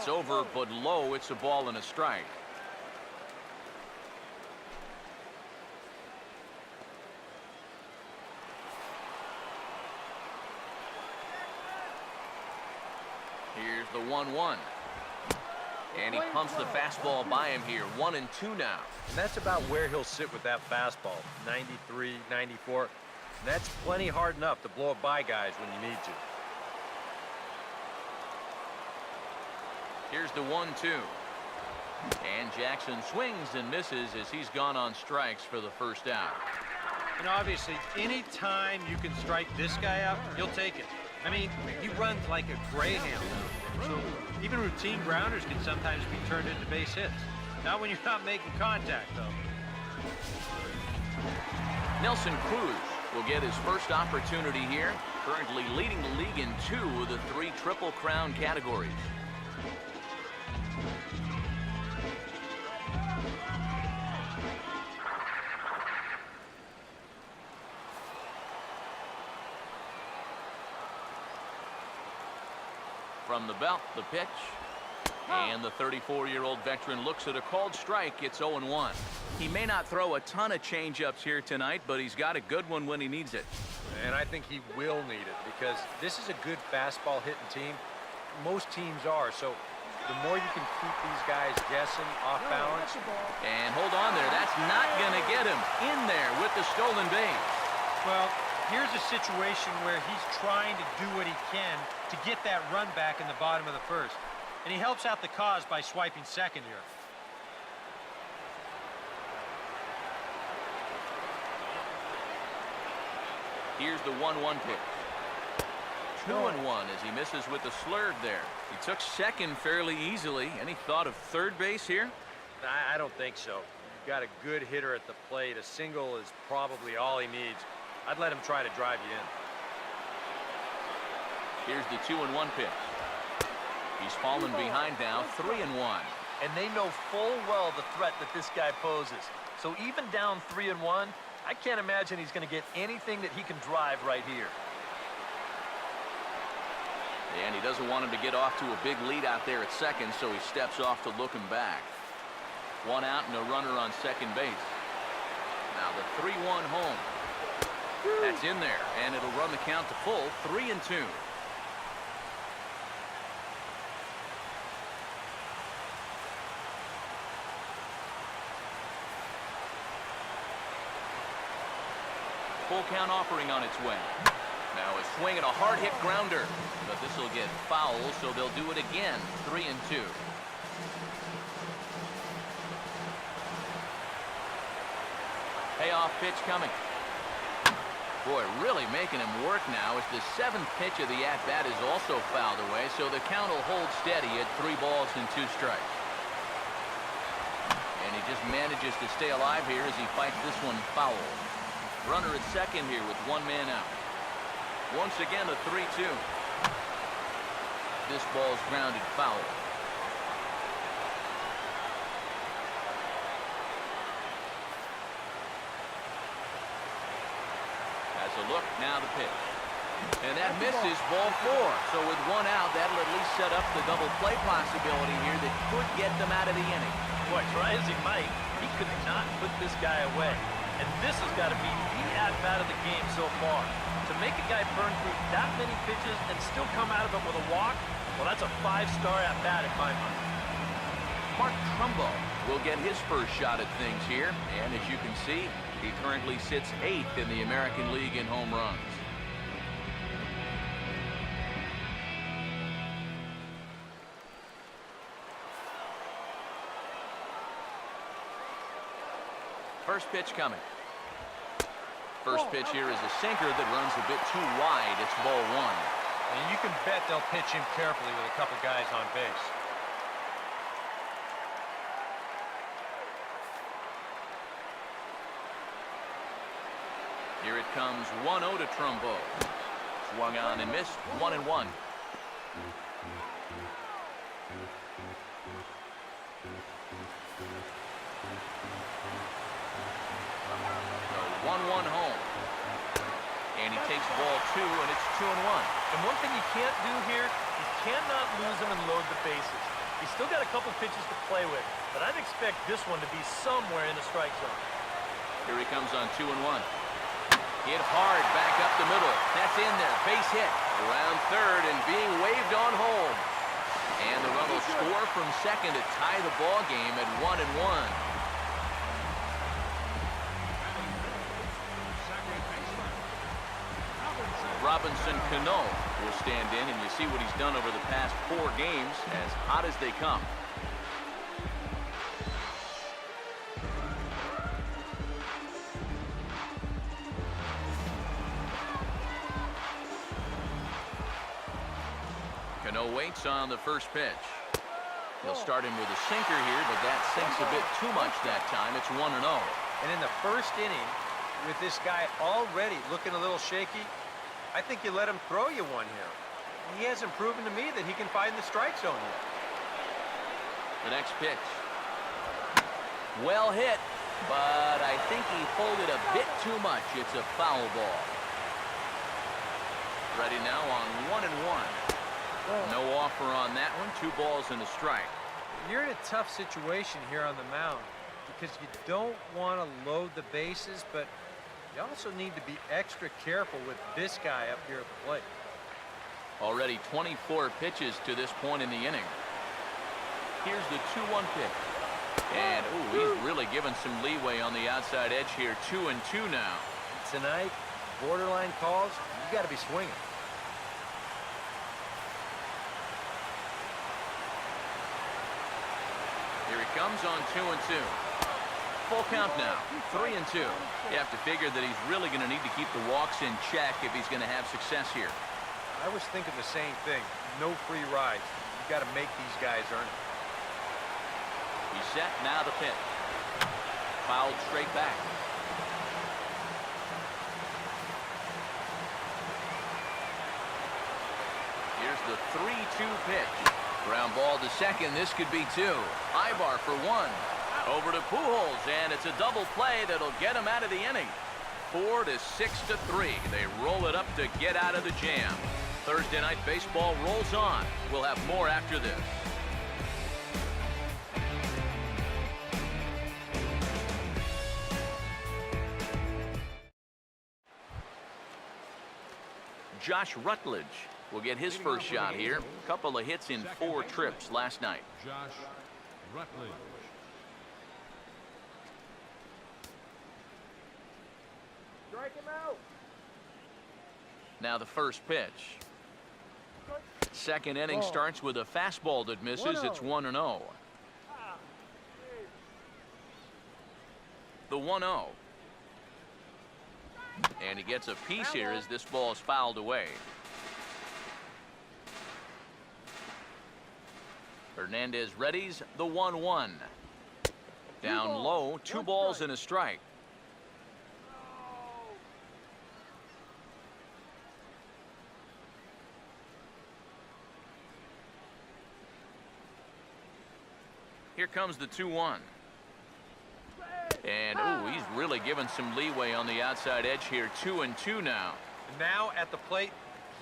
That's over, but low. It's a ball and a strike. Here's the 1-1. And he pumps the fastball by him here. 1-2 now. And that's about where he'll sit with that fastball. 93, 94. And that's plenty hard enough to blow it by guys when you need to. Here's the 1-2. And Jackson swings and misses as he's gone on strikes for the first out. And obviously, any time you can strike this guy out, you'll take it. I mean, he runs like a greyhound. So even routine grounders can sometimes be turned into base hits. Not when you're not making contact, though. Nelson Cruz will get his first opportunity here. Currently leading the league in 2 of the 3 Triple Crown categories. From the belt, the pitch. And the 34-year-old veteran looks at a called strike. It's 0-1. He may not throw a ton of changeups here tonight, but he's got a good one when he needs it. And I think he will need it because this is a good fastball hitting team. Most teams are. So the more you can keep these guys guessing off balance. And hold on there. That's not going to get him in there with the stolen base. Well, here's a situation where he's trying to do what he can to get that run back in the bottom of the first. And he helps out the cause by swiping second here. Here's the 1-1 pitch. 2-1 as he misses with the slurve there. He took second fairly easily. Any thought of third base here? I don't think so. You've got a good hitter at the plate. A single is probably all he needs. I'd let him try to drive you in. Here's the 2-1 pitch. He's fallen behind now, 3-1. And they know full well the threat that this guy poses. So even down 3-1, I can't imagine he's going to get anything that he can drive right here. And he doesn't want him to get off to a big lead out there at second, so he steps off to look him back. 1 out and a runner on second base. Now the 3-1 home. That's in there, and it'll run the count to full, 3-2. Full count offering on its way. Now a swing and a hard hit grounder, but this will get foul, so they'll do it again. 3-2. Payoff pitch coming. Boy, really making him work now as the 7th pitch of the at-bat is also fouled away, so the count will hold steady at 3 balls and 2 strikes. And he just manages to stay alive here as he fights this one foul. Runner at second here with 1 man out. Once again a 3-2. This ball's grounded foul. As a look, now the pitch. And that misses, ball 4. So with 1 out, that'll at least set up the double play possibility here that could get them out of the inning. Boy, try as he might, he could not put this guy away. And this has got to be the at-bat of the game so far. To make a guy burn through that many pitches and still come out of it with a walk, well, that's a 5-star at-bat in my mind. Mark Trumbo will get his first shot at things here. And as you can see, he currently sits 8th in the American League in home runs. First pitch coming. First pitch here is a sinker that runs a bit too wide. It's ball 1. And you can bet they'll pitch him carefully with a couple guys on base. Here it comes, 1-0 to Trumbo. Swung on and missed, 1-1. The 1-1 home. And he takes ball 2, and it's 2-1. And one thing you can't do here, you cannot lose him and load the bases. He's still got a couple pitches to play with, but I'd expect this one to be somewhere in the strike zone. Here he comes on 2-1. Hit hard back up the middle. That's in there. Base hit. Around third and being waved on home. And the run will score from second to tie the ball game at 1-1. Robinson Cano will stand in, and you see what he's done over the past 4 games, as hot as they come. Cano waits on the first pitch. He'll start him with a sinker here, but that sinks a bit too much that time. It's 1-0. And in the first inning, with this guy already looking a little shaky, I think you let him throw you one here. He hasn't proven to me that he can find the strike zone yet. The next pitch. Well hit, but I think he pulled it a bit too much. It's a foul ball. Ready now on 1-1. No offer on that one. 2 balls and a strike. You're in a tough situation here on the mound because you don't want to load the bases, but you also need to be extra careful with this guy up here at the plate. Already 24 pitches to this point in the inning. Here's the 2-1 pitch. And, ooh, he's really given some leeway on the outside edge here. 2-2 now. Tonight, borderline calls, you got to be swinging. Here he comes on 2-2. Full count now, 3-2. You have to figure that he's really going to need to keep the walks in check if he's going to have success here. I was thinking the same thing. No free rides. You got to make these guys earn it. He's set, now the pitch. Fouled straight back. Here's the 3-2 pitch. Ground ball to second. This could be 2. Ibar for 1. Over to Pujols, and it's a double play that'll get him out of the inning. 4-6-3. They roll it up to get out of the jam. Thursday Night Baseball rolls on. We'll have more after this. Josh Rutledge will get his first shot here. Couple of hits in 4 trips last night. Josh Rutledge. Strike him out. Now the first pitch. Second inning starts with a fastball that misses. It's 1-0. The 1-0. And he gets a piece here as this ball is fouled away. Hernandez readies the 1-1. Down low, 2 balls and a strike. Here comes the 2-1. And, ooh, he's really given some leeway on the outside edge here. 2-2 now. Now at the plate,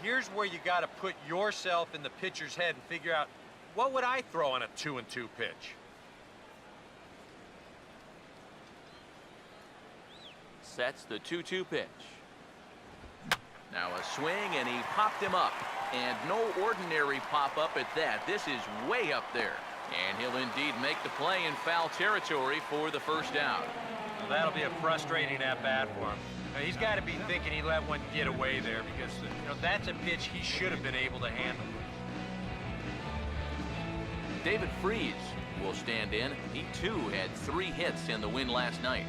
here's where you got to put yourself in the pitcher's head and figure out, what would I throw on a 2-2 pitch? Sets the 2-2 pitch. Now a swing, and he popped him up. And no ordinary pop-up at that. This is way up there. And he'll indeed make the play in foul territory for the first out. Well, that'll be a frustrating at-bat for him. Now, he's got to be thinking he let one get away there because, that's a pitch he should have been able to handle. David Freese will stand in. He, too, had 3 hits in the win last night.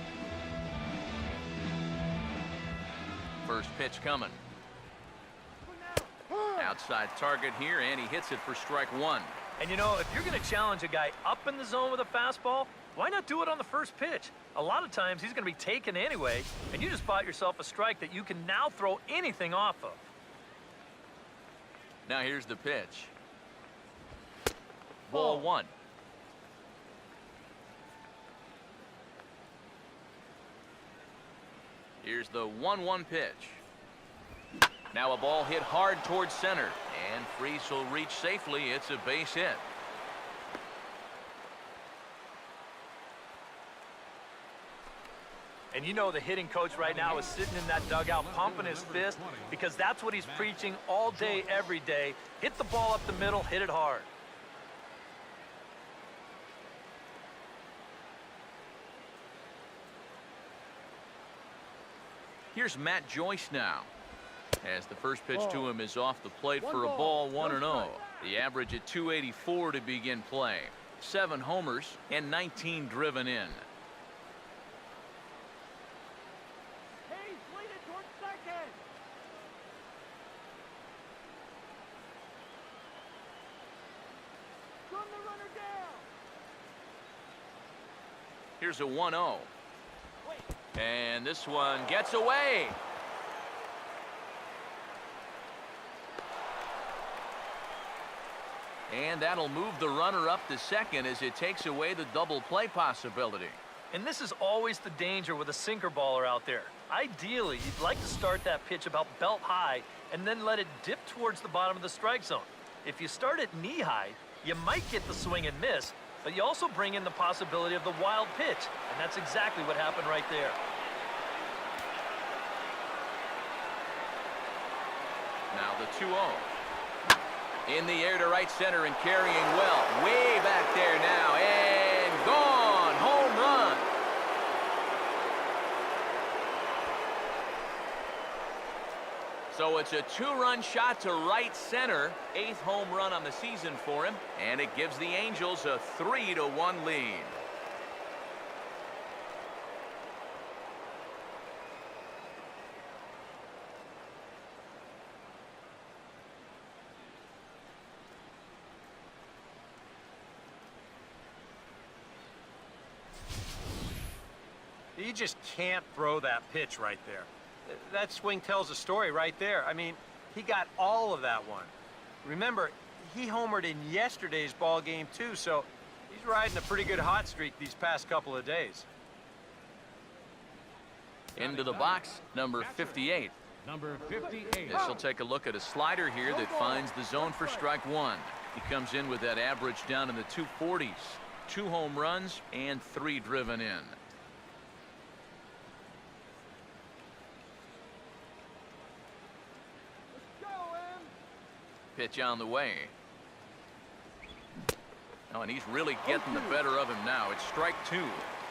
First pitch coming. Outside target here, and he hits it for strike 1. And if you're going to challenge a guy up in the zone with a fastball, why not do it on the first pitch? A lot of times he's going to be taken anyway, and you just bought yourself a strike that you can now throw anything off of. Now here's the pitch. Ball 1. Here's the 1-1 pitch. Now a ball hit hard towards center, and Freese will reach safely. It's a base hit. And you know the hitting coach right now is sitting in that dugout pumping his fist because that's what he's preaching all day, every day. Hit the ball up the middle, hit it hard. Here's Matt Joyce now, as the first pitch to him is off the plate for a ball, 1-0. The average at 284 to begin play. 7 homers and 19 driven in. Here's a 1-0. And this one gets away. And that'll move the runner up to second as it takes away the double play possibility. And this is always the danger with a sinker baller out there. Ideally, you'd like to start that pitch about belt high and then let it dip towards the bottom of the strike zone. If you start at knee high, you might get the swing and miss, but you also bring in the possibility of the wild pitch, and that's exactly what happened right there. Now the 2-0. In the air to right center and carrying well. Way back there now, and gone. Home run. So it's a 2-run shot to right center. 8th home run on the season for him, and it gives the Angels a 3-1 lead. You just can't throw that pitch right there. That swing tells a story right there. I mean, he got all of that one. Remember, he homered in yesterday's ball game too, so he's riding a pretty good hot streak these past couple of days. Into the box, number 58. Number 58. This will take a look at a slider here that finds the zone for strike 1. He comes in with that average down in the 240s. 2 home runs and 3 driven in. Pitch on the way. Oh, and he's really getting the better of him now. It's strike 2.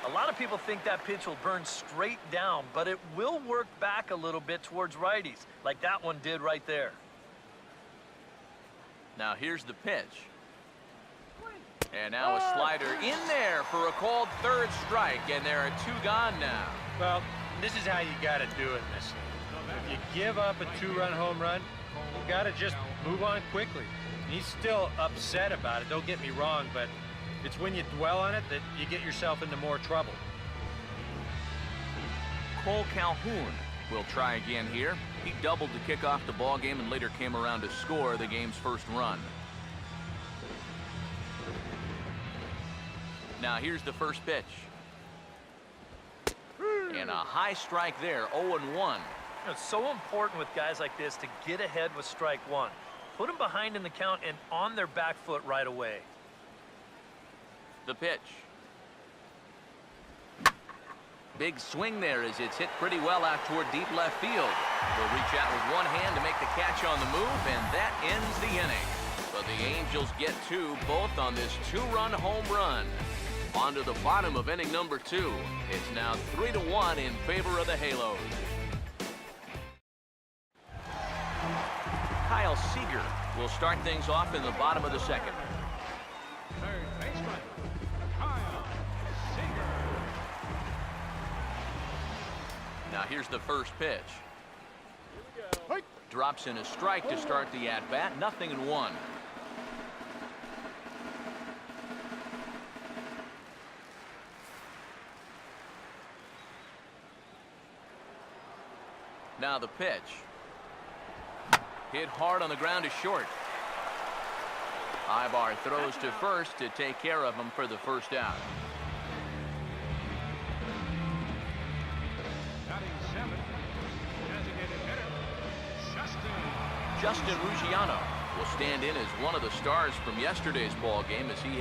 A lot of people think that pitch will burn straight down, but it will work back a little bit towards righties, like that one did right there. Now here's the pitch. And now a slider in there for a called 3rd strike, and there are 2 gone now. Well, this is how you got to do it in this league. If you give up a 2-run home run, you got to just move on quickly. He's still upset about it, don't get me wrong, but it's when you dwell on it that you get yourself into more trouble. Cole Calhoun will try again here. He doubled to kick off the ball game and later came around to score the game's first run. Now here's the first pitch. And a high strike there, 0-1. It's so important with guys like this to get ahead with strike 1. Put them behind in the count and on their back foot right away. The pitch. Big swing there as it's hit pretty well out toward deep left field. He'll reach out with one hand to make the catch on the move, and that ends the inning. But the Angels get 2, both on this 2-run home run. On to the bottom of inning number 2. It's now 3-1 in favor of the Halos. Kyle Seager will start things off in the bottom of the second. Third baseman, Kyle Seager. Now here's the first pitch. Drops in a strike to start the at-bat. 0-1. Now the pitch. Hit hard on the ground to short. Ibar throws to first to take care of him for the first out. Batting 7th, designated hitter, Justin Ruggiano will stand in as one of the stars from yesterday's ball game as he